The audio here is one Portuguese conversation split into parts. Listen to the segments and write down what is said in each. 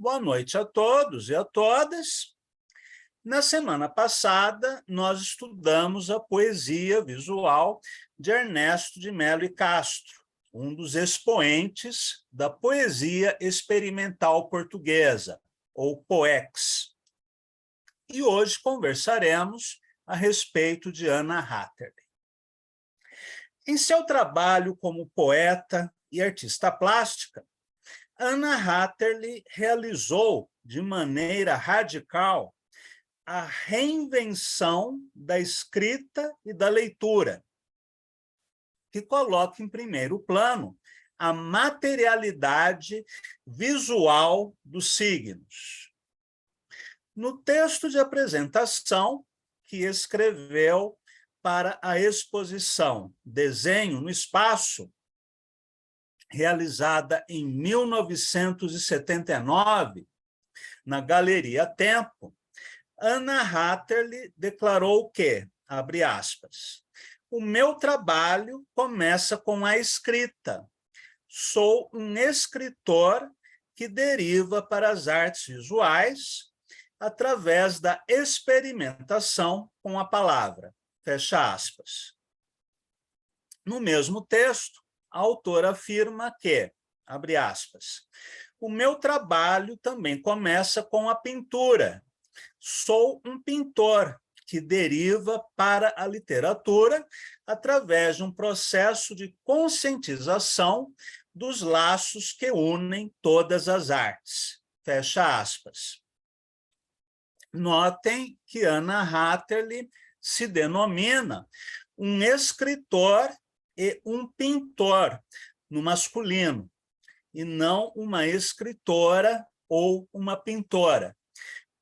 Boa noite a todos e a todas. Na semana passada, nós estudamos a poesia visual de Ernesto de Melo e Castro, um dos expoentes da poesia experimental portuguesa, ou POEX. E hoje conversaremos a respeito de Anna Hatterley. Em seu trabalho como poeta e artista plástica, Anna Hatterley realizou de maneira radical a reinvenção da escrita e da leitura, que coloca em primeiro plano a materialidade visual dos signos. No texto de apresentação que escreveu para a exposição Desenho no Espaço, realizada em 1979, na Galeria Tempo, Anna Hatterley declarou que, abre aspas, o meu trabalho começa com a escrita. Sou um escritor que deriva para as artes visuais através da experimentação com a palavra. Fecha aspas. No mesmo texto, a autora afirma que, abre aspas, o meu trabalho também começa com a pintura. Sou um pintor que deriva para a literatura através de um processo de conscientização dos laços que unem todas as artes. Fecha aspas. Notem que Anna Hatterley se denomina um escritor e um pintor no masculino, e não uma escritora ou uma pintora.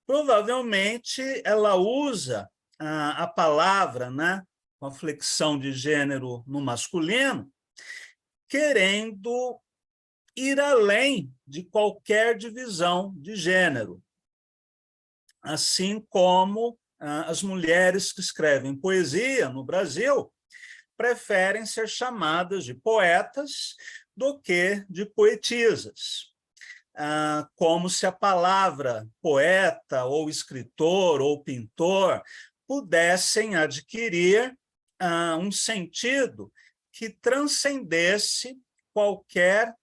Provavelmente ela usa a palavra, né, com a flexão de gênero no masculino, querendo ir além de qualquer divisão de gênero. Assim como as mulheres que escrevem poesia no Brasil preferem ser chamadas de poetas do que de poetisas. Como se a palavra poeta, ou escritor, ou pintor pudessem adquirir um sentido que transcendesse qualquer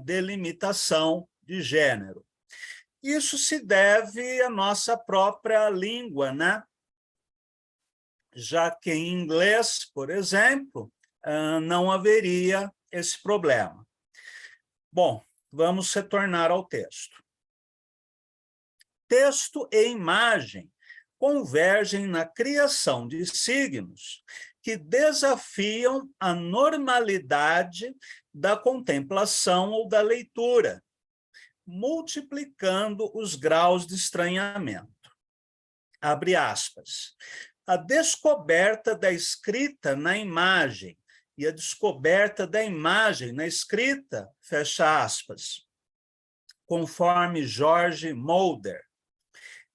delimitação de gênero. Isso se deve à nossa própria língua, né? Já que em inglês, por exemplo, não haveria esse problema. Bom, vamos retornar ao texto. Texto e imagem convergem na criação de signos que desafiam a normalidade da contemplação ou da leitura, multiplicando os graus de estranhamento. Abre aspas. A descoberta da escrita na imagem e a descoberta da imagem na escrita, fecha aspas, conforme George Mulder,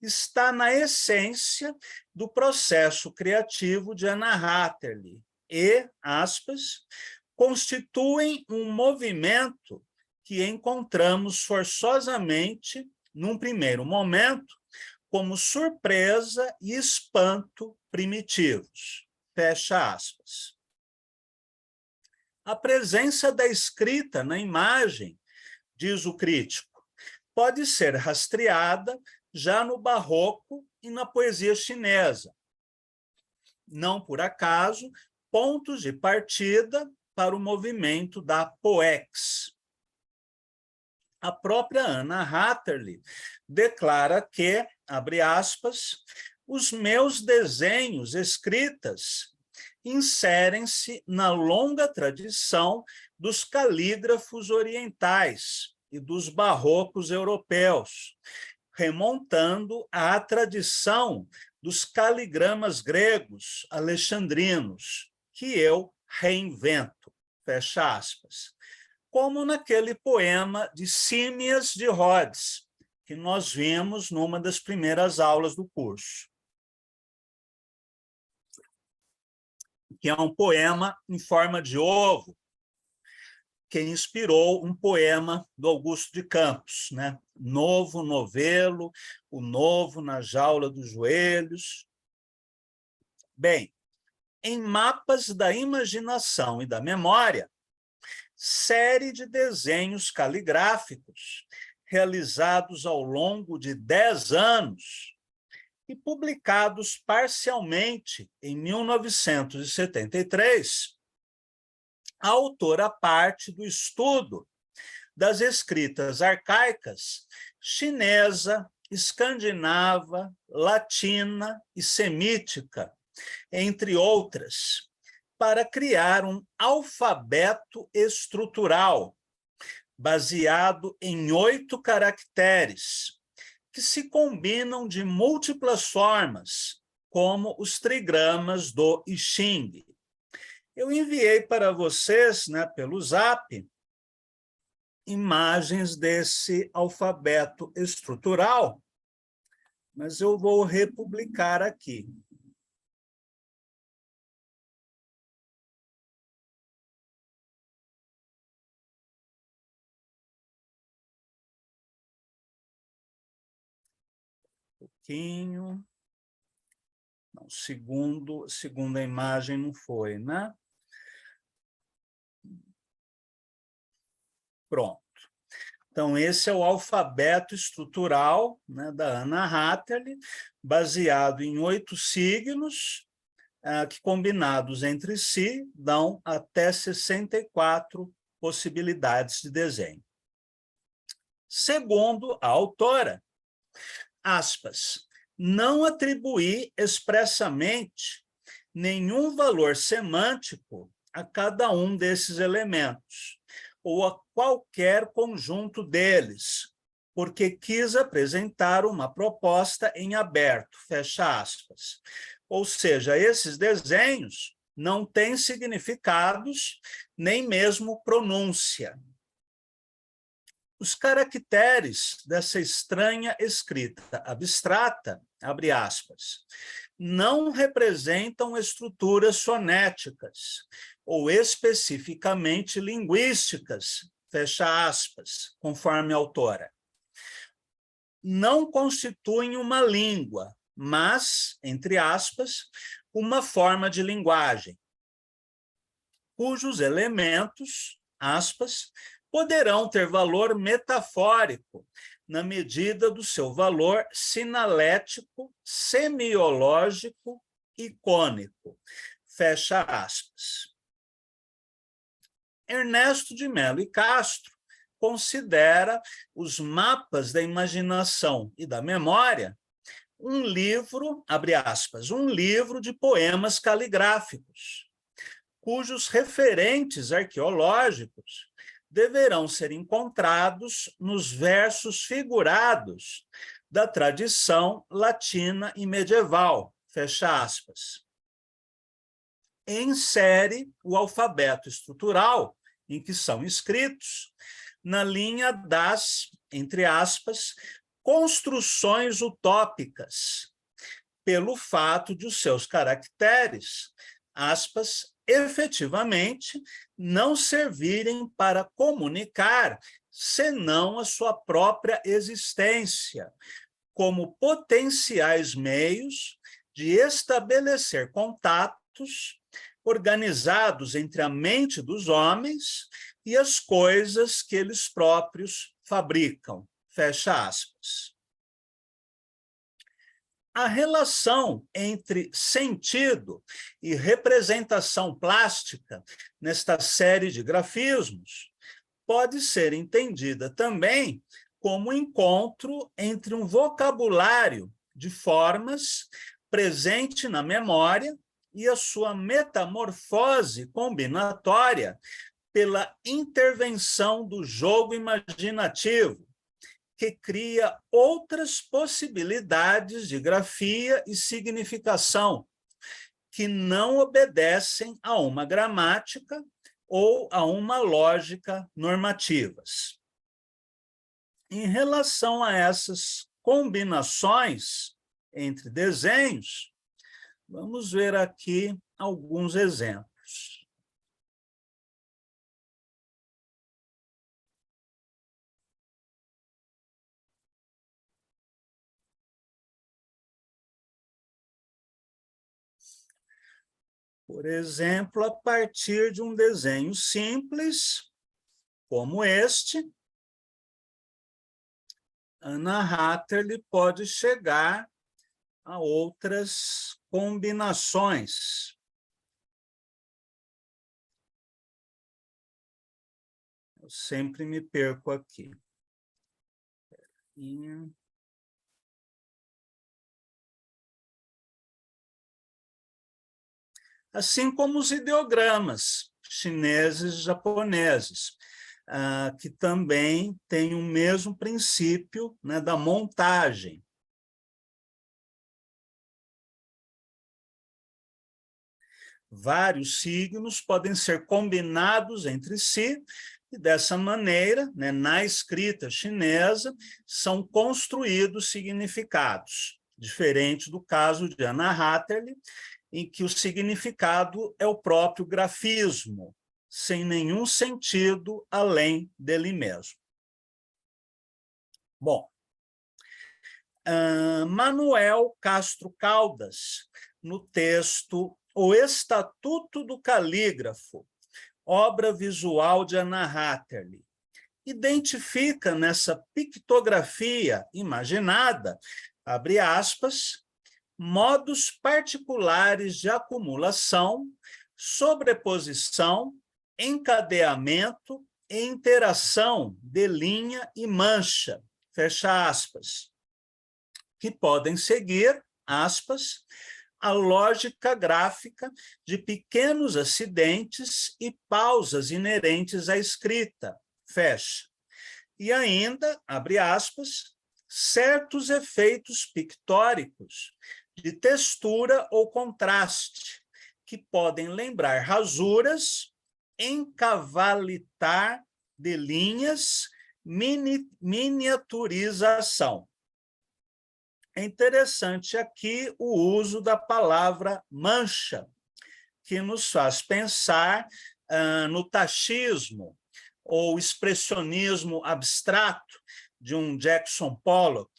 está na essência do processo criativo de Anna Hatterley e, aspas, constituem um movimento que encontramos forçosamente, num primeiro momento, como surpresa e espanto primitivos. Fecha aspas. A presença da escrita na imagem, diz o crítico, pode ser rastreada já no Barroco e na poesia chinesa. Não por acaso, pontos de partida para o movimento da POEX. A própria Anna Hatterley declara que, abre aspas, os meus desenhos escritas inserem-se na longa tradição dos calígrafos orientais e dos barrocos europeus, remontando à tradição dos caligramas gregos alexandrinos, que eu reinvento, fecha aspas. Como naquele poema de Símias de Rhodes, que nós vimos numa das primeiras aulas do curso, que é um poema em forma de ovo, que inspirou um poema do Augusto de Campos, né? Novo novelo, o novo na jaula dos joelhos. Bem, em Mapas da Imaginação e da Memória, série de desenhos caligráficos realizados ao longo de 10 anos e publicados parcialmente em 1973, a autora parte do estudo das escritas arcaicas chinesa, escandinava, latina e semítica, entre outras, para criar um alfabeto estrutural baseado em 8 caracteres, que se combinam de múltiplas formas, como os trigramas do I Ching. Eu enviei para vocês, né, pelo Zap, imagens desse alfabeto estrutural, mas eu vou republicar aqui. Um pouquinho. Não, segunda imagem não foi, né? Pronto. Então, esse é o alfabeto estrutural, né, da Anna Hatterley, baseado em 8 signos, que combinados entre si dão até 64 possibilidades de desenho. Segundo a autora, aspas, não atribuir expressamente nenhum valor semântico a cada um desses elementos, ou a qualquer conjunto deles, porque quis apresentar uma proposta em aberto, fecha aspas. Ou seja, esses desenhos não têm significados, nem mesmo pronúncia. Os caracteres dessa estranha escrita abstrata, abre aspas, não representam estruturas fonéticas ou especificamente linguísticas, fecha aspas, conforme a autora. Não constituem uma língua, mas, entre aspas, uma forma de linguagem, cujos elementos, aspas, poderão ter valor metafórico na medida do seu valor sinalético, semiológico, icônico. Fecha aspas. Ernesto de Mello e Castro considera os Mapas da Imaginação e da Memória um livro, abre aspas, um livro de poemas caligráficos, cujos referentes arqueológicos deverão ser encontrados nos versos figurados da tradição latina e medieval, fecha aspas. Insere o alfabeto estrutural em que são escritos na linha das, entre aspas, construções utópicas, pelo fato de os seus caracteres, aspas, efetivamente não servirem para comunicar senão a sua própria existência, como potenciais meios de estabelecer contatos organizados entre a mente dos homens e as coisas que eles próprios fabricam. Fecha aspas. A relação entre sentido e representação plástica nesta série de grafismos pode ser entendida também como encontro entre um vocabulário de formas presente na memória e a sua metamorfose combinatória pela intervenção do jogo imaginativo, que cria outras possibilidades de grafia e significação que não obedecem a uma gramática ou a uma lógica normativas. Em relação a essas combinações entre desenhos, vamos ver aqui alguns exemplos. Por exemplo, a partir de um desenho simples, como este, Anna Hatterley pode chegar a outras combinações. Eu sempre me perco aqui. Assim como os ideogramas chineses e japoneses, que também têm o mesmo princípio, né, da montagem. Vários signos podem ser combinados entre si, e dessa maneira, né, na escrita chinesa, são construídos significados, diferente do caso de Anna Hatterley, em que o significado é o próprio grafismo, sem nenhum sentido além dele mesmo. Bom, Manuel Castro Caldas, no texto O Estatuto do Calígrafo, obra visual de Anna Hatterley, identifica nessa pictografia imaginada, abre aspas, modos particulares de acumulação, sobreposição, encadeamento e interação de linha e mancha, fecha aspas, que podem seguir, aspas, a lógica gráfica de pequenos acidentes e pausas inerentes à escrita, fecha. E ainda, abre aspas, certos efeitos pictóricos de textura ou contraste, que podem lembrar rasuras, encavalitar de linhas, miniaturização. É interessante aqui o uso da palavra mancha, que nos faz pensar no tachismo ou expressionismo abstrato de um Jackson Pollock,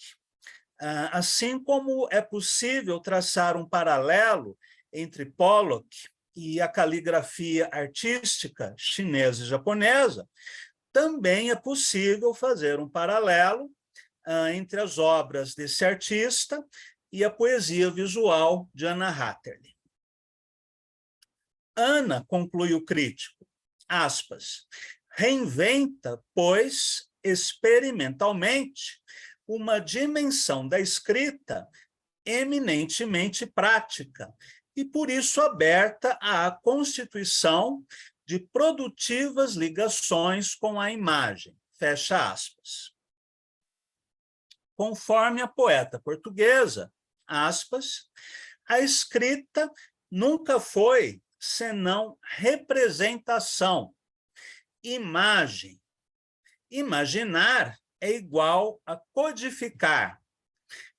assim como é possível traçar um paralelo entre Pollock e a caligrafia artística chinesa e japonesa, também é possível fazer um paralelo entre as obras desse artista e a poesia visual de Anna Hatterley. Anna, conclui o crítico, aspas, reinventa, pois, experimentalmente, uma dimensão da escrita eminentemente prática e, por isso, aberta à constituição de produtivas ligações com a imagem, fecha aspas. Conforme a poeta portuguesa, aspas, a escrita nunca foi senão representação, imagem. Imaginar é igual a codificar.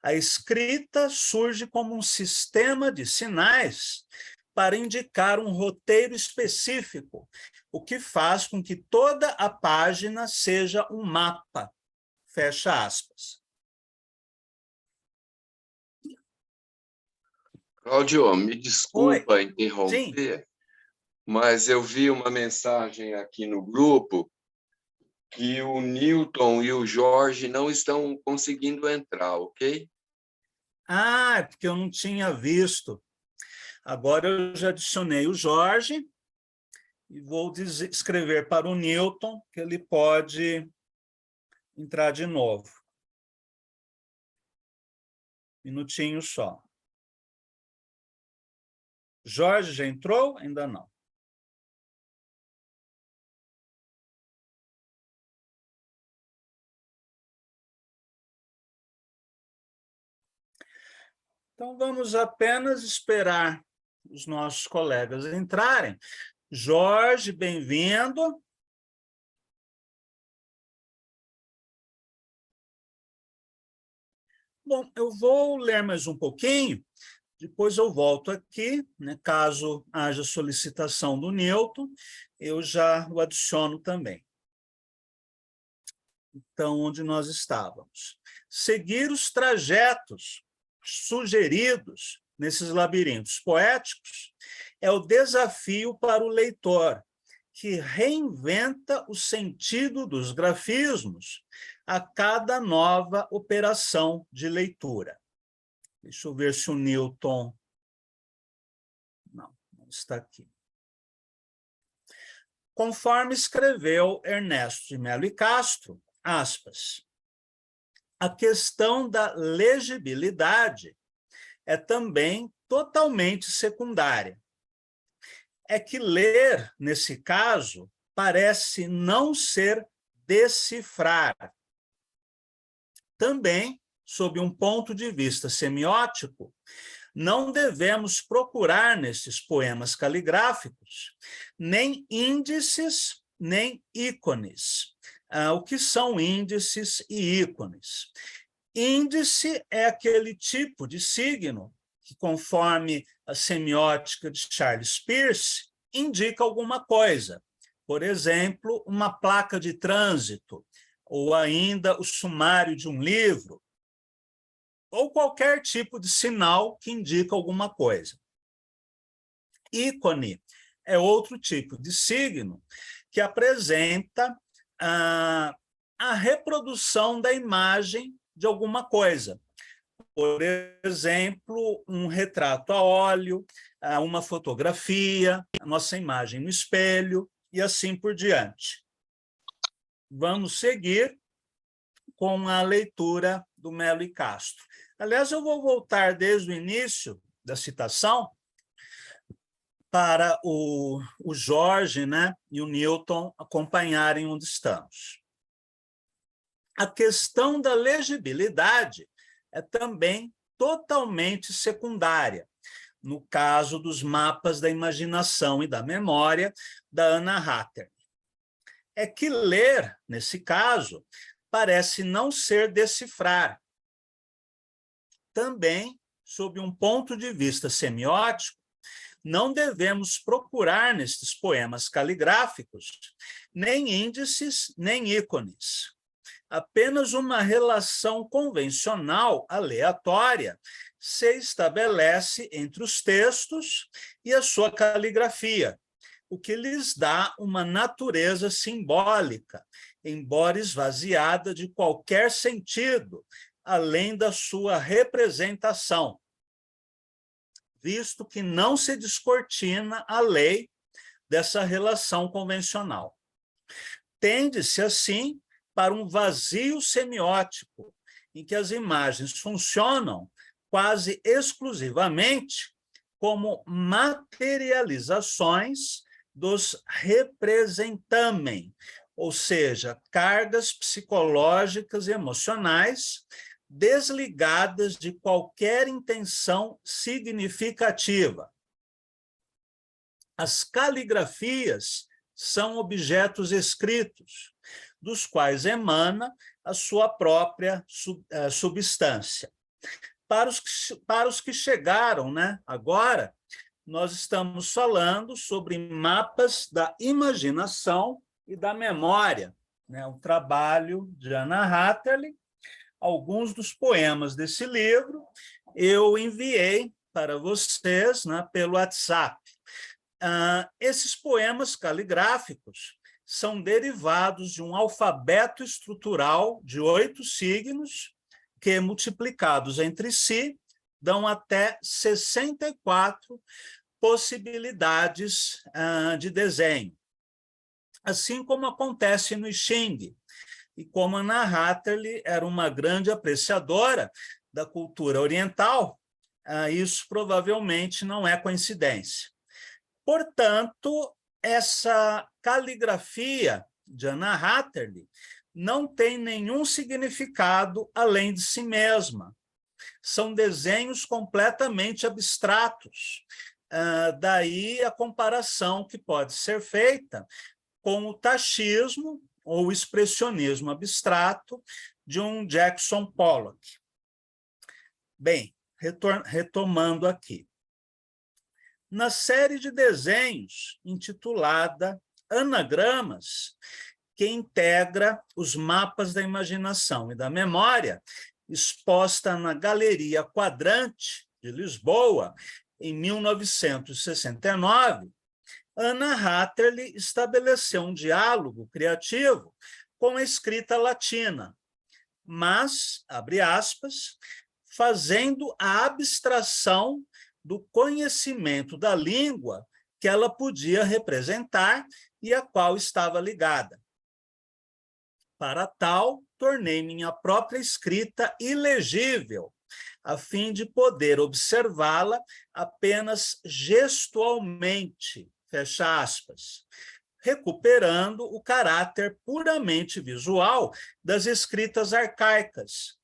A escrita surge como um sistema de sinais para indicar um roteiro específico, o que faz com que toda a página seja um mapa, fecha aspas. Cláudio, me desculpa Oi. interromper, Sim. mas eu vi uma mensagem aqui no grupo que o Newton e o Jorge não estão conseguindo entrar, ok? É porque eu não tinha visto. Agora eu já adicionei o Jorge e vou escrever para o Newton que ele pode entrar de novo. Minutinho só. Jorge já entrou? Ainda não. Então, vamos apenas esperar os nossos colegas entrarem. Jorge, bem-vindo. Bom, eu vou ler mais um pouquinho, depois eu volto aqui, né, caso haja solicitação do Newton, eu já o adiciono também. Então, onde nós estávamos? Seguir os trajetos sugeridos nesses labirintos poéticos é o desafio para o leitor, que reinventa o sentido dos grafismos a cada nova operação de leitura. Deixa eu ver se o Newton... Não está aqui. Conforme escreveu Ernesto de Mello e Castro, aspas, a questão da legibilidade é também totalmente secundária. É que ler, nesse caso, parece não ser decifrar. Também, sob um ponto de vista semiótico, não devemos procurar nesses poemas caligráficos nem índices, nem ícones. O que são índices e ícones? Índice é aquele tipo de signo que, conforme a semiótica de Charles Peirce, indica alguma coisa. Por exemplo, uma placa de trânsito, ou ainda o sumário de um livro, ou qualquer tipo de sinal que indica alguma coisa. Ícone é outro tipo de signo que apresenta a reprodução da imagem de alguma coisa. Por exemplo, um retrato a óleo, uma fotografia, a nossa imagem no espelho e assim por diante. Vamos seguir com a leitura do Mello e Castro. Aliás, eu vou voltar desde o início da citação para o Jorge, né, e o Newton acompanharem onde estamos. A questão da legibilidade é também totalmente secundária, no caso dos mapas da imaginação e da memória da Anna Hattert. É que ler, nesse caso, parece não ser decifrar. Também, sob um ponto de vista semiótico, não devemos procurar nestes poemas caligráficos nem índices, nem ícones. Apenas uma relação convencional, aleatória, se estabelece entre os textos e a sua caligrafia, o que lhes dá uma natureza simbólica, embora esvaziada de qualquer sentido, além da sua representação, visto que não se descortina a lei dessa relação convencional. Tende-se, assim, para um vazio semiótico, em que as imagens funcionam quase exclusivamente como materializações dos representamen, ou seja, cargas psicológicas e emocionais desligadas de qualquer intenção significativa. As caligrafias são objetos escritos, dos quais emana a sua própria substância. Para os que chegaram, né, agora, nós estamos falando sobre mapas da imaginação e da memória, né, um trabalho de Anna Hattert. Alguns dos poemas desse livro eu enviei para vocês, né, pelo WhatsApp. Esses poemas caligráficos são derivados de um alfabeto estrutural de 8 signos, que, multiplicados entre si, dão até 64 possibilidades de desenho. Assim como acontece no I Ching, e como Anna Hattert era uma grande apreciadora da cultura oriental, isso provavelmente não é coincidência. Portanto, essa caligrafia de Anna Hattert não tem nenhum significado além de si mesma. São desenhos completamente abstratos. Daí a comparação que pode ser feita com o tachismo ou o expressionismo abstrato de um Jackson Pollock. Bem, retomando aqui. Na série de desenhos intitulada Anagramas, que integra os mapas da imaginação e da memória, exposta na Galeria Quadrante, de Lisboa, em 1969, Anna Hatterley estabeleceu um diálogo criativo com a escrita latina, mas, abre aspas, fazendo a abstração do conhecimento da língua que ela podia representar e a qual estava ligada. Para tal, tornei minha própria escrita ilegível, a fim de poder observá-la apenas gestualmente, fecha aspas, recuperando o caráter puramente visual das escritas arcaicas,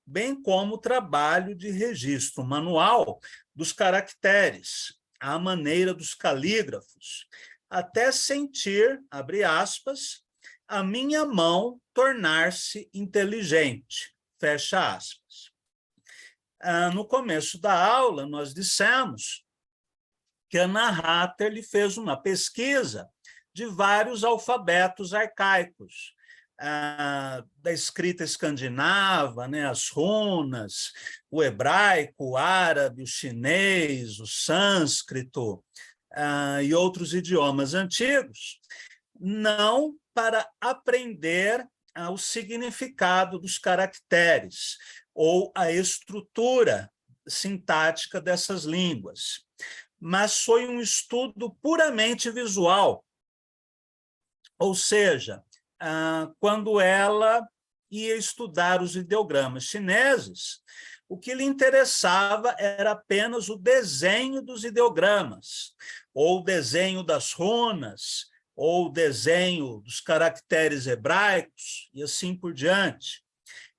bem como o trabalho de registro manual dos caracteres, à maneira dos calígrafos, até sentir, abre aspas, a minha mão tornar-se inteligente, fecha aspas. No começo da aula, nós dissemos que Anna Hatterley fez uma pesquisa de vários alfabetos arcaicos, da escrita escandinava, né, as runas, o hebraico, o árabe, o chinês, o sânscrito e outros idiomas antigos, não para aprender o significado dos caracteres ou a estrutura sintática dessas línguas, mas foi um estudo puramente visual, ou seja, quando ela ia estudar os ideogramas chineses, o que lhe interessava era apenas o desenho dos ideogramas, ou o desenho das runas, ou o desenho dos caracteres hebraicos, e assim por diante.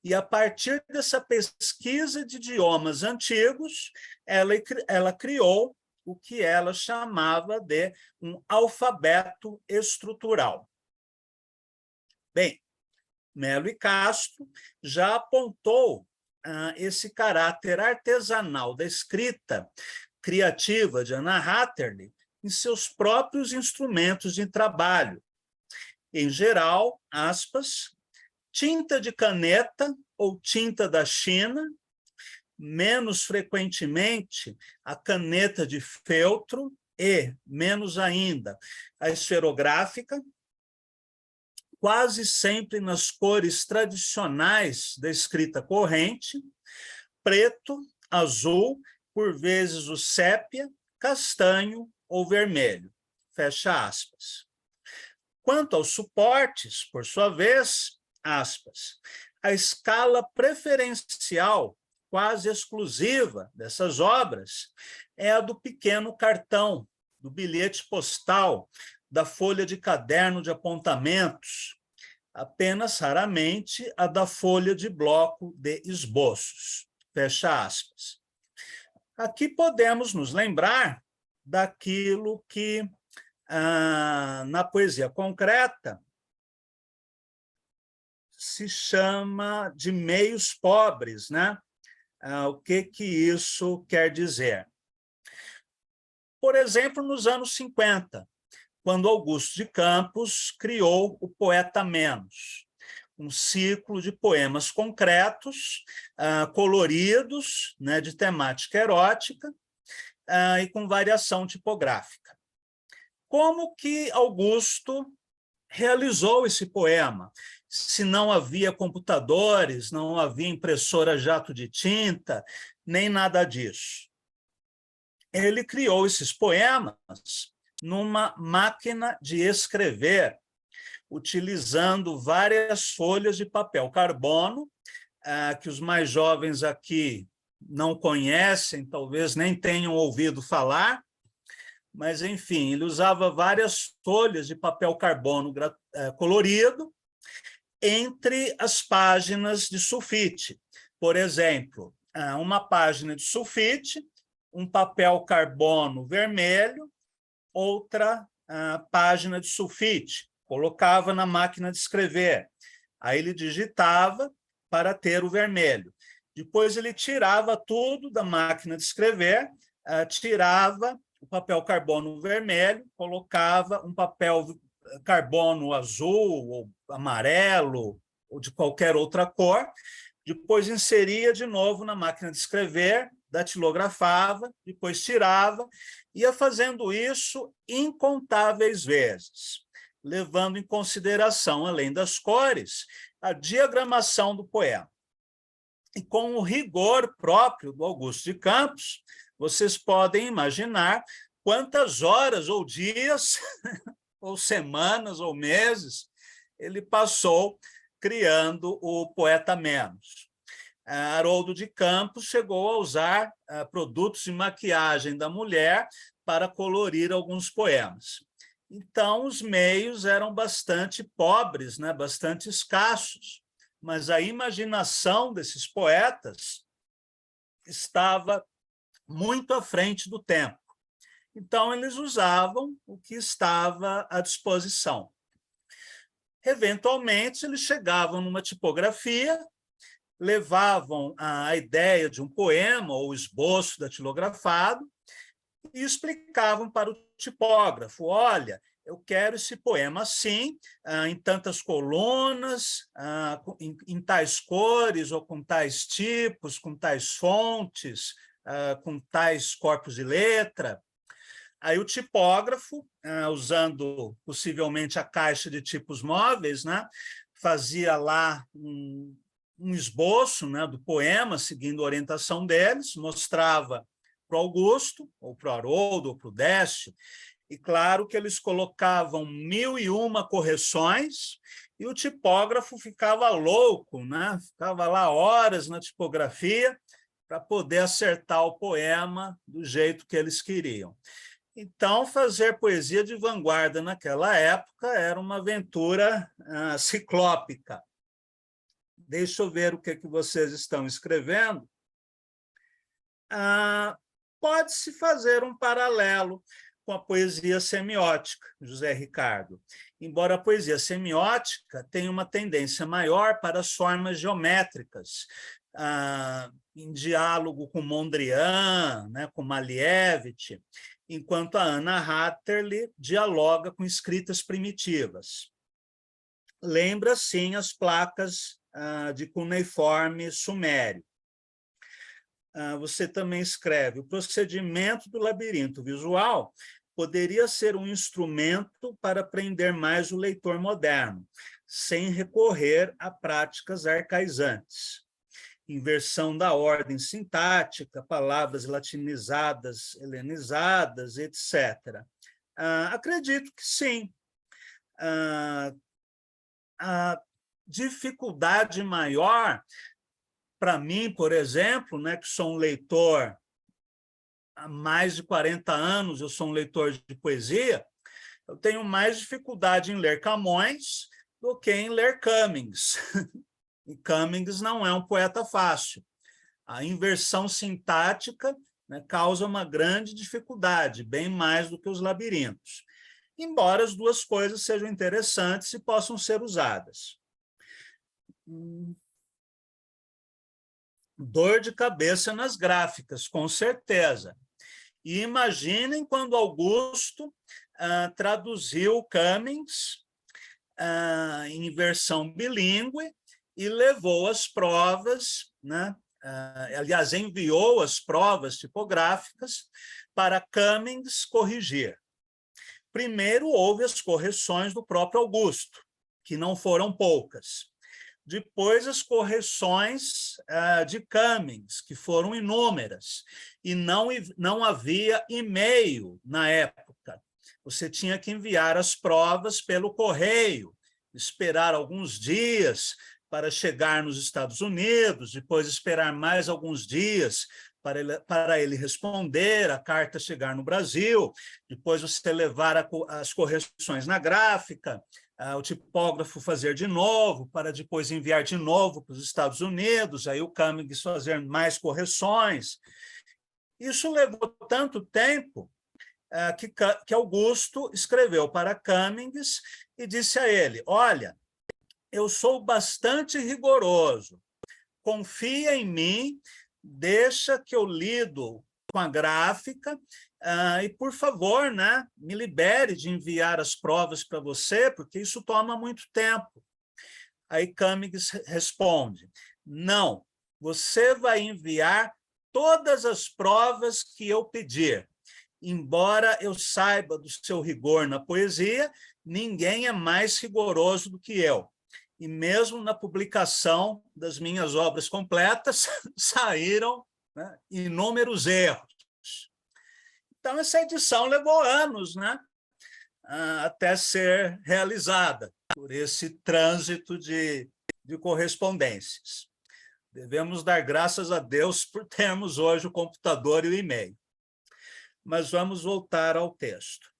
E, a partir dessa pesquisa de idiomas antigos, ela criou o que ela chamava de um alfabeto estrutural. Bem, Melo e Castro já apontou esse caráter artesanal da escrita criativa de Anna Hatterley em seus próprios instrumentos de trabalho. Em geral, aspas, tinta de caneta ou tinta da China, menos frequentemente a caneta de feltro e, menos ainda, a esferográfica, quase sempre nas cores tradicionais da escrita corrente, preto, azul, por vezes o sépia, castanho ou vermelho. Fecha aspas. Quanto aos suportes, por sua vez, aspas, a escala preferencial, quase exclusiva dessas obras, é a do pequeno cartão, do bilhete postal, da folha de caderno de apontamentos, apenas raramente a da folha de bloco de esboços. Fecha aspas. Aqui podemos nos lembrar daquilo que, na poesia concreta, se chama de meios pobres, né? O que isso quer dizer? Por exemplo, nos anos 50, quando Augusto de Campos criou o Poeta Menos, um ciclo de poemas concretos, coloridos, né, de temática erótica e com variação tipográfica. Como que Augusto realizou esse poema? Se não havia computadores, não havia impressora jato de tinta, nem nada disso. Ele criou esses poemas numa máquina de escrever, utilizando várias folhas de papel carbono, que os mais jovens aqui não conhecem, talvez nem tenham ouvido falar, mas, enfim, ele usava várias folhas de papel carbono colorido entre as páginas de sulfite. Por exemplo, uma página de sulfite, um papel carbono vermelho, outra página de sulfite, colocava na máquina de escrever. Aí ele digitava para ter o vermelho. Depois ele tirava tudo da máquina de escrever, tirava o papel carbono vermelho, colocava um papel carbono azul ou amarelo ou de qualquer outra cor, depois inseria de novo na máquina de escrever, datilografava, depois tirava, ia fazendo isso incontáveis vezes, levando em consideração, além das cores, a diagramação do poema. E com o rigor próprio do Augusto de Campos, vocês podem imaginar quantas horas ou dias, ou semanas ou meses, ele passou criando o Poeta Menos. Haroldo de Campos chegou a usar produtos de maquiagem da mulher para colorir alguns poemas. Então, os meios eram bastante pobres, né? Bastante escassos, mas a imaginação desses poetas estava muito à frente do tempo. Então, eles usavam o que estava à disposição. Eventualmente, eles chegavam numa tipografia, levavam a ideia de um poema ou esboço datilografado e explicavam para o tipógrafo: olha, eu quero esse poema assim, em tantas colunas, em tais cores, ou com tais tipos, com tais fontes, com tais corpos de letra. Aí o tipógrafo, usando possivelmente a caixa de tipos móveis, né, fazia lá um esboço, né, do poema, seguindo a orientação deles, mostrava para o Augusto, ou para o Haroldo, ou para o Décio, e claro que eles colocavam 1001 correções, e o tipógrafo ficava louco, né? Ficava lá horas na tipografia para poder acertar o poema do jeito que eles queriam. Então, fazer poesia de vanguarda naquela época era uma aventura ciclópica. Deixa eu ver o que vocês estão escrevendo. Pode-se fazer um paralelo com a poesia semiótica, José Ricardo. Embora a poesia semiótica tenha uma tendência maior para as formas geométricas, em diálogo com Mondrian, né, com Malevich, enquanto a Anna Hatterley dialoga com escritas primitivas. Lembra, sim, as placas de cuneiforme sumério. Você também escreve: o procedimento do labirinto visual poderia ser um instrumento para aprender mais o leitor moderno, sem recorrer a práticas arcaizantes. Inversão da ordem sintática, palavras latinizadas, helenizadas, etc. Acredito que sim. A dificuldade maior, para mim, por exemplo, né, que sou um leitor há mais de 40 anos, eu sou um leitor de poesia, eu tenho mais dificuldade em ler Camões do que em ler Cummings. E Cummings não é um poeta fácil. A inversão sintática, né, causa uma grande dificuldade, bem mais do que os labirintos, embora as duas coisas sejam interessantes e possam ser usadas. Dor de cabeça nas gráficas, com certeza. E imaginem quando Augusto traduziu Cummings em versão bilíngue e levou as provas, né? Aliás, enviou as provas tipográficas para Cummings corrigir. Primeiro, houve as correções do próprio Augusto, que não foram poucas. Depois, as correções de Cummings, que foram inúmeras, e não havia e-mail na época. Você tinha que enviar as provas pelo correio, esperar alguns dias para chegar nos Estados Unidos, depois esperar mais alguns dias para ele responder, a carta chegar no Brasil, depois você levar as correções na gráfica, o tipógrafo fazer de novo, para depois enviar de novo para os Estados Unidos, aí o Cummings fazer mais correções. Isso levou tanto tempo que Augusto escreveu para Cummings e disse a ele: olha, eu sou bastante rigoroso, confia em mim, deixa que eu lido com a gráfica, e, por favor, né, me libere de enviar as provas para você, porque isso toma muito tempo. Aí Cummings responde: não, você vai enviar todas as provas que eu pedir. Embora eu saiba do seu rigor na poesia, ninguém é mais rigoroso do que eu. E mesmo na publicação das minhas obras completas, saíram, né, inúmeros erros. Então, essa edição levou anos, né, até ser realizada por esse trânsito de correspondências. Devemos dar graças a Deus por termos hoje o computador e o e-mail. Mas vamos voltar ao texto.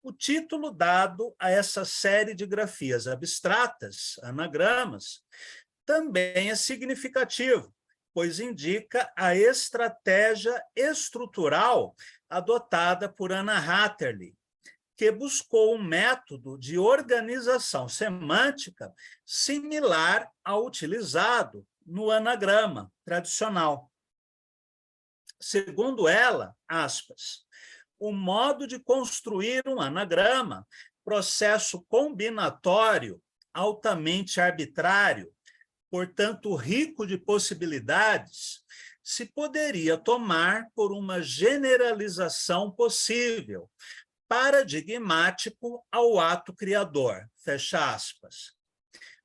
O título dado a essa série de grafias abstratas, anagramas, também é significativo, pois indica a estratégia estrutural adotada por Anna Hatterley, que buscou um método de organização semântica similar ao utilizado no anagrama tradicional. Segundo ela, aspas, o modo de construir um anagrama, processo combinatório, altamente arbitrário, portanto rico de possibilidades, se poderia tomar por uma generalização possível, paradigmático ao ato criador, fecha aspas.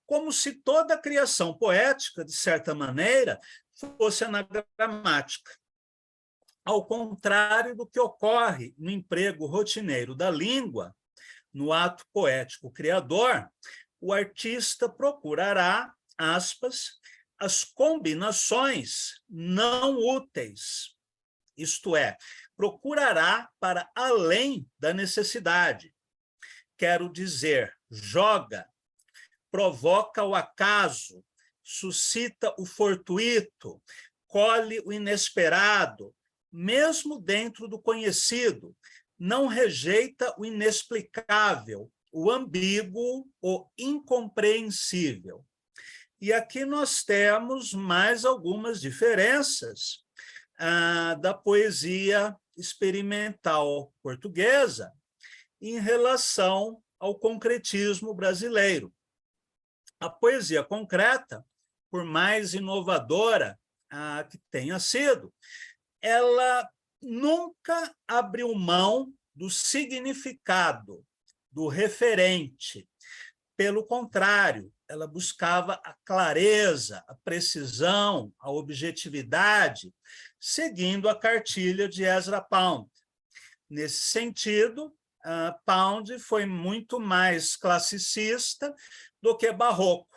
Como se toda a criação poética, de certa maneira, fosse anagramática. Ao contrário do que ocorre no emprego rotineiro da língua, no ato poético criador, o artista procurará, aspas, as combinações não úteis, isto é, procurará para além da necessidade. Quero dizer, joga, provoca o acaso, suscita o fortuito, colhe o inesperado, mesmo dentro do conhecido, não rejeita o inexplicável, o ambíguo, o incompreensível. E aqui nós temos mais algumas diferenças da poesia experimental portuguesa em relação ao concretismo brasileiro. A poesia concreta, por mais inovadora que tenha sido, ela nunca abriu mão do significado, do referente. Pelo contrário, ela buscava a clareza, a precisão, a objetividade, seguindo a cartilha de Ezra Pound. Nesse sentido, Pound foi muito mais classicista do que barroco.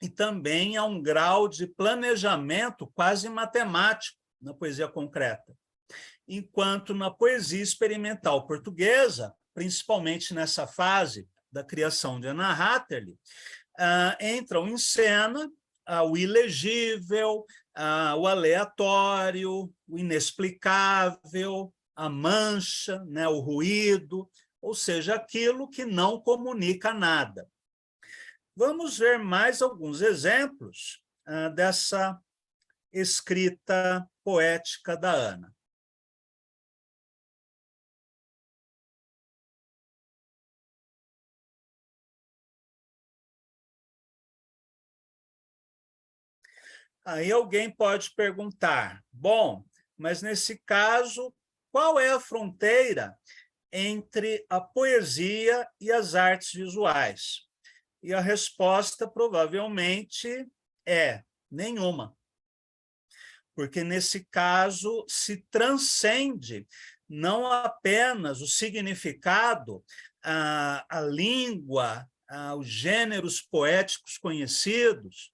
E também há um grau de planejamento quase matemático na poesia concreta. Enquanto na poesia experimental portuguesa, principalmente nessa fase da criação de Anna Hatterley, entram em cena o ilegível, o aleatório, o inexplicável, a mancha, né, o ruído, ou seja, aquilo que não comunica nada. Vamos ver mais alguns exemplos dessa escrita poética da Ana. Aí alguém pode perguntar, bom, mas nesse caso, qual é a fronteira entre a poesia e as artes visuais? E a resposta provavelmente é nenhuma. Porque nesse caso se transcende não apenas o significado, a língua, os gêneros poéticos conhecidos,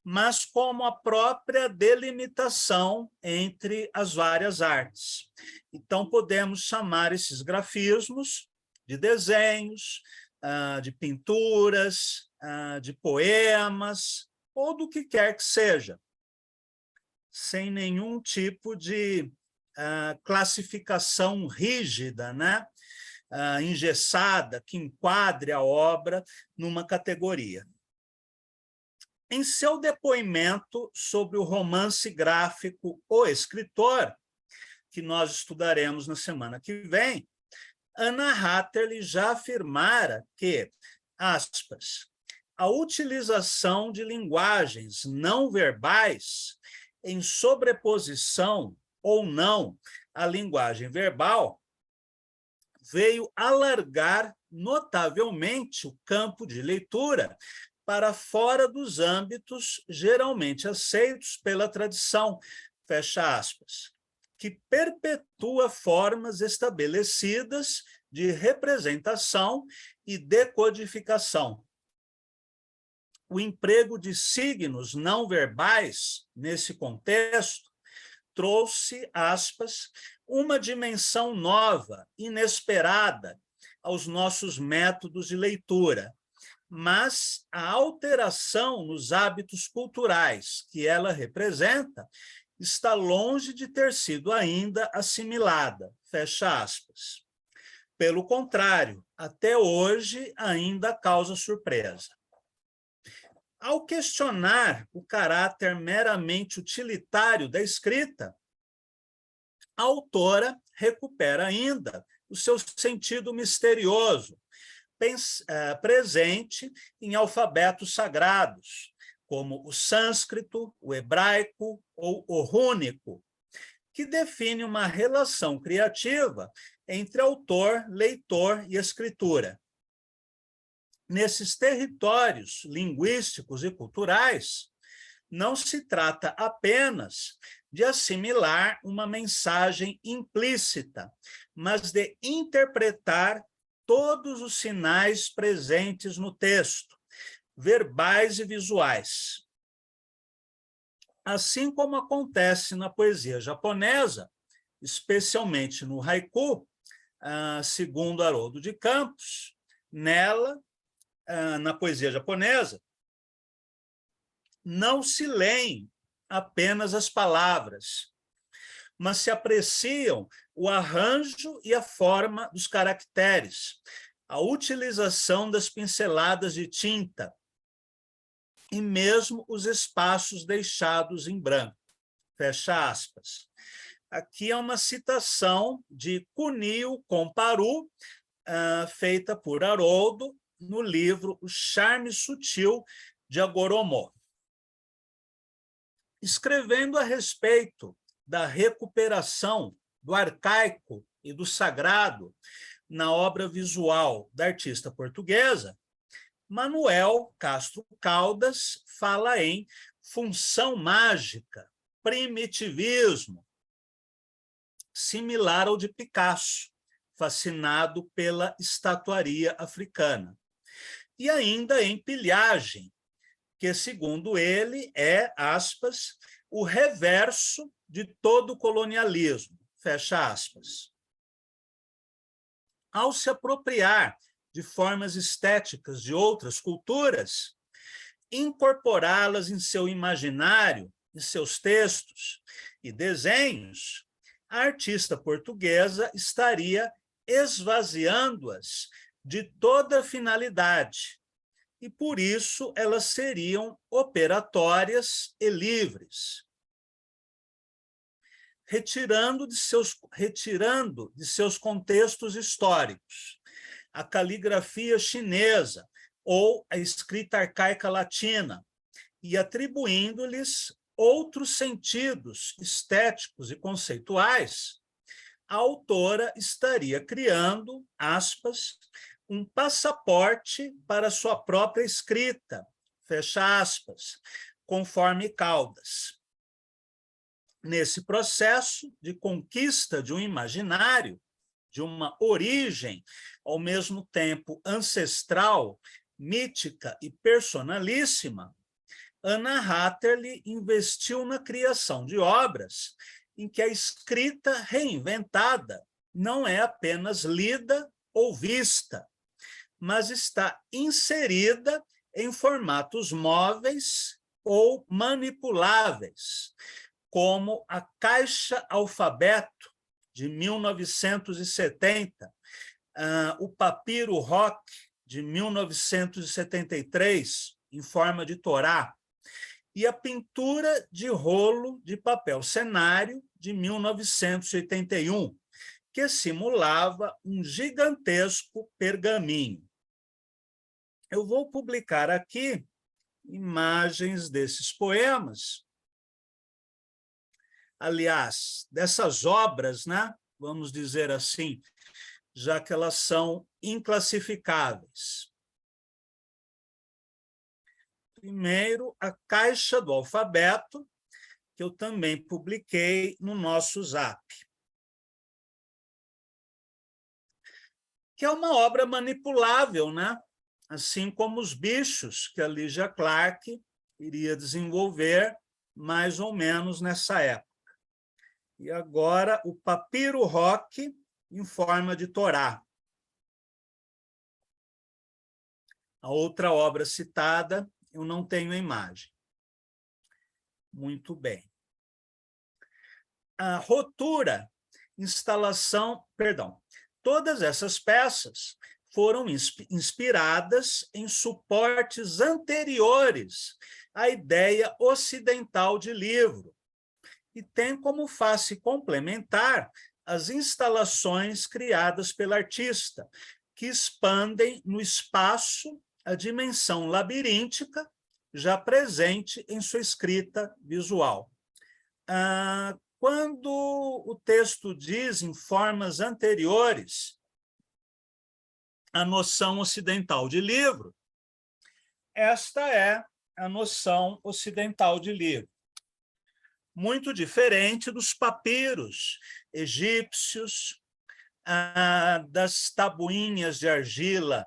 mas como a própria delimitação entre as várias artes. Então, podemos chamar esses grafismos de desenhos, de pinturas, de poemas, ou do que quer que seja, sem nenhum tipo de classificação rígida, né? Engessada, que enquadre a obra numa categoria. Em seu depoimento sobre o romance gráfico O Escritor, que nós estudaremos na semana que vem, Anna Hatterley já afirmara que, aspas, a utilização de linguagens não verbais em sobreposição ou não à linguagem verbal, veio alargar notavelmente o campo de leitura para fora dos âmbitos geralmente aceitos pela tradição, fecha aspas, que perpetua formas estabelecidas de representação e decodificação. O emprego de signos não verbais, nesse contexto, trouxe, aspas, uma dimensão nova, inesperada aos nossos métodos de leitura, mas a alteração nos hábitos culturais que ela representa está longe de ter sido ainda assimilada, fecha aspas. Pelo contrário, até hoje ainda causa surpresa. Ao questionar o caráter meramente utilitário da escrita, a autora recupera ainda o seu sentido misterioso, presente em alfabetos sagrados, como o sânscrito, o hebraico ou o rúnico, que define uma relação criativa entre autor, leitor e escritura. Nesses territórios linguísticos e culturais, não se trata apenas de assimilar uma mensagem implícita, mas de interpretar todos os sinais presentes no texto, verbais e visuais. Assim como acontece na poesia japonesa, especialmente no haiku, segundo Haroldo de Campos, nela, na poesia japonesa, não se leem apenas as palavras, mas se apreciam o arranjo e a forma dos caracteres, a utilização das pinceladas de tinta e mesmo os espaços deixados em branco. Fecha aspas. Aqui é uma citação de Kunio Komparu, feita por Haroldo, no livro O Charme Sutil de Agoromo. Escrevendo a respeito da recuperação do arcaico e do sagrado na obra visual da artista portuguesa, Manuel Castro Caldas fala em função mágica, primitivismo, similar ao de Picasso, fascinado pela estatuaria africana. E ainda em pilhagem, que, segundo ele, é, aspas, o reverso de todo o colonialismo, fecha aspas. Ao se apropriar de formas estéticas de outras culturas, incorporá-las em seu imaginário, em seus textos e desenhos, a artista portuguesa estaria esvaziando-as de toda finalidade, e por isso elas seriam operatórias e livres, retirando de seus contextos históricos a caligrafia chinesa ou a escrita arcaica latina e atribuindo-lhes outros sentidos estéticos e conceituais, a autora estaria criando, aspas, um passaporte para sua própria escrita, fecha aspas, conforme Caldas. Nesse processo de conquista de um imaginário, de uma origem, ao mesmo tempo ancestral, mítica e personalíssima, Anna Hatterley investiu na criação de obras em que a escrita reinventada não é apenas lida ou vista, mas está inserida em formatos móveis ou manipuláveis, como a Caixa Alfabeto, de 1970, o Papiro Rock, de 1973, em forma de Torá, e a pintura de rolo de papel cenário, de 1981, que simulava um gigantesco pergaminho. Eu vou publicar aqui imagens desses poemas aliás, dessas obras, né, vamos dizer assim, já que elas são inclassificáveis. Primeiro, a Caixa do Alfabeto, que eu também publiquei no nosso Zap, que é uma obra manipulável, né? Assim como os bichos, que a Lígia Clark iria desenvolver mais ou menos nessa época. E agora o papiro rock em forma de Torá. A outra obra citada, eu não tenho a imagem. Muito bem. A rotura, instalação, perdão, todas essas peças foram inspiradas em suportes anteriores à ideia ocidental de livro e tem como face complementar as instalações criadas pelo artista, que expandem no espaço a dimensão labiríntica já presente em sua escrita visual. Quando o texto diz em formas anteriores a noção ocidental de livro, esta é a noção ocidental de livro. Muito diferente dos papiros egípcios, das tabuinhas de argila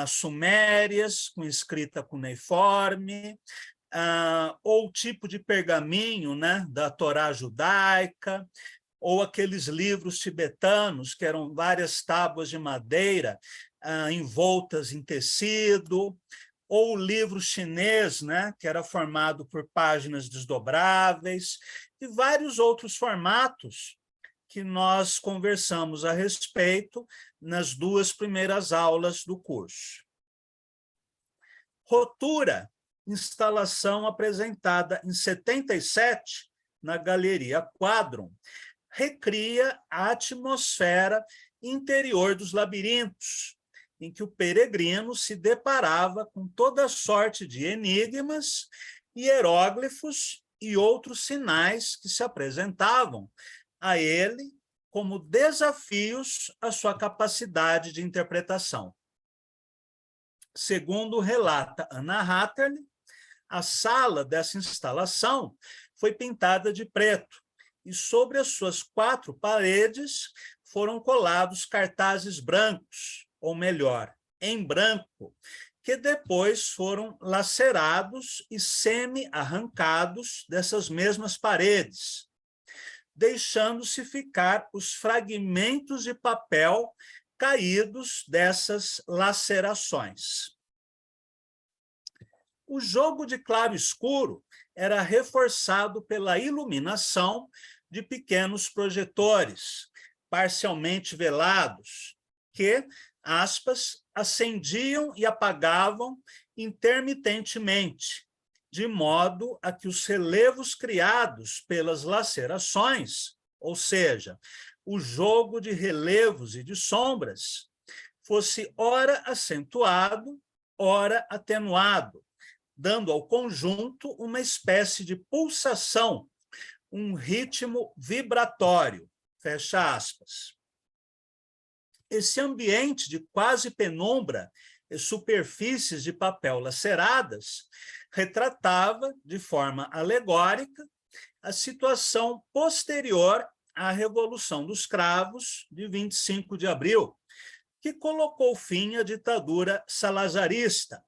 sumérias, com escrita cuneiforme, ou o tipo de pergaminho, né, da Torá judaica, ou aqueles livros tibetanos, que eram várias tábuas de madeira envoltas em tecido, ou o livro chinês, né, que era formado por páginas desdobráveis, e vários outros formatos que nós conversamos a respeito nas 2 primeiras aulas do curso. Rotura, instalação apresentada em 77 na Galeria Quadrum, recria a atmosfera interior dos labirintos, em que o peregrino se deparava com toda sorte de enigmas, hieróglifos e outros sinais que se apresentavam a ele como desafios à sua capacidade de interpretação. Segundo relata Anna Hatterley, a sala dessa instalação foi pintada de preto e sobre as suas 4 paredes foram colados cartazes brancos, ou melhor, em branco, que depois foram lacerados e semi-arrancados dessas mesmas paredes, deixando-se ficar os fragmentos de papel caídos dessas lacerações. O jogo de claro-escuro era reforçado pela iluminação de pequenos projetores, parcialmente velados, que, aspas, acendiam e apagavam intermitentemente, de modo a que os relevos criados pelas lacerações, ou seja, o jogo de relevos e de sombras, fosse ora acentuado, ora atenuado, dando ao conjunto uma espécie de pulsação, um ritmo vibratório, fecha aspas. Esse ambiente de quase penumbra e superfícies de papel laceradas retratava, de forma alegórica, a situação posterior à Revolução dos Cravos, de 25 de abril, que colocou fim à ditadura salazarista,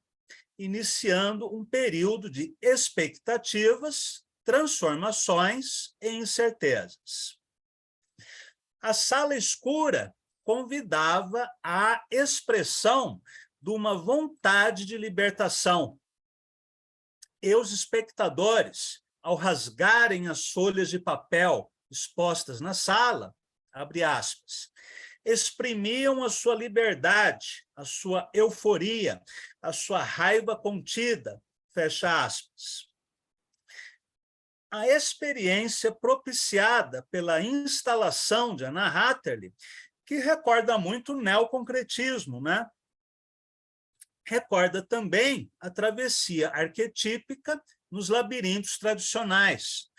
iniciando um período de expectativas, transformações e incertezas. A sala escura convidava à expressão de uma vontade de libertação. E os espectadores, ao rasgarem as folhas de papel expostas na sala, abre aspas, exprimiam a sua liberdade, a sua euforia, a sua raiva contida, fecha aspas. A experiência propiciada pela instalação de Anna Hatterley, que recorda muito o neoconcretismo, né? Recorda também a travessia arquetípica nos labirintos tradicionais,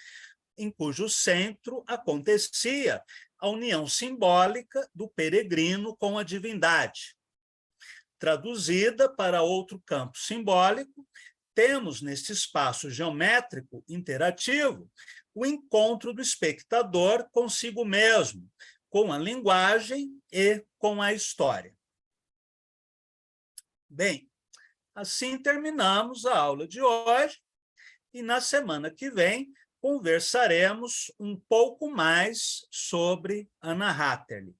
em cujo centro acontecia a união simbólica do peregrino com a divindade. Traduzida para outro campo simbólico, temos neste espaço geométrico interativo o encontro do espectador consigo mesmo, com a linguagem e com a história. Bem, assim terminamos a aula de hoje e na semana que vem conversaremos um pouco mais sobre Anna Hatterley.